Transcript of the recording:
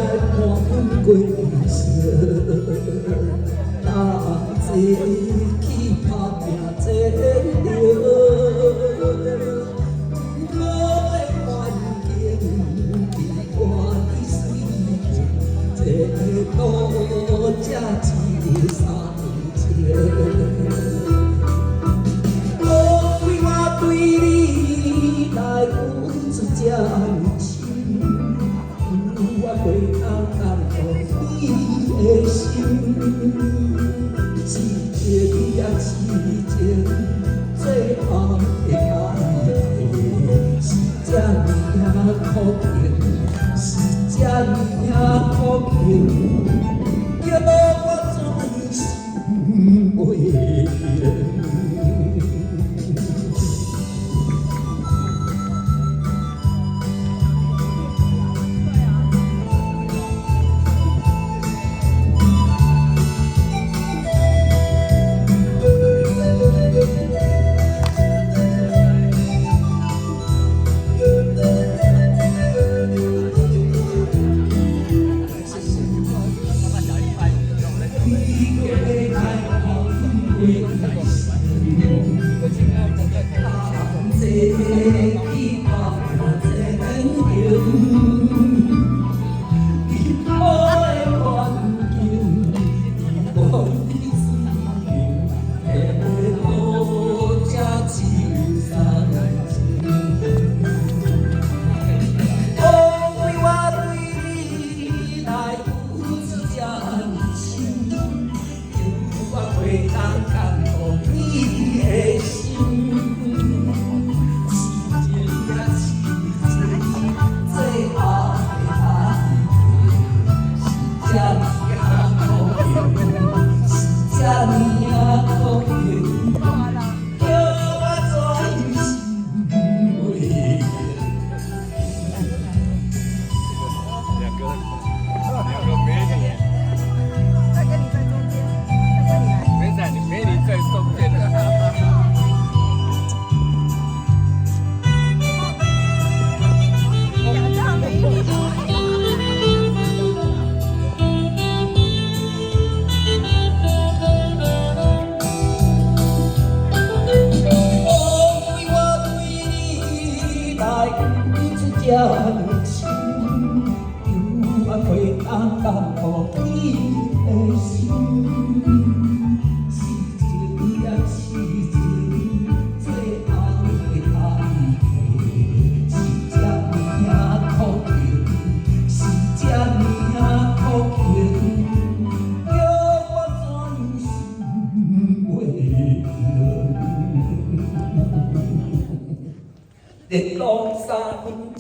看过色，大济去打拼这条，好的环境比我的水，这路才一三千。我为我对你来付出真心，我袂当感动你的心，是情也是情，最后会爱的是这么可敬，是这么可敬，叫我专心袂停。真情，有我会当感动你的心，是情也是情，最后会爱的是这么可敬，是这么可敬，叫我专心袂停。日光山。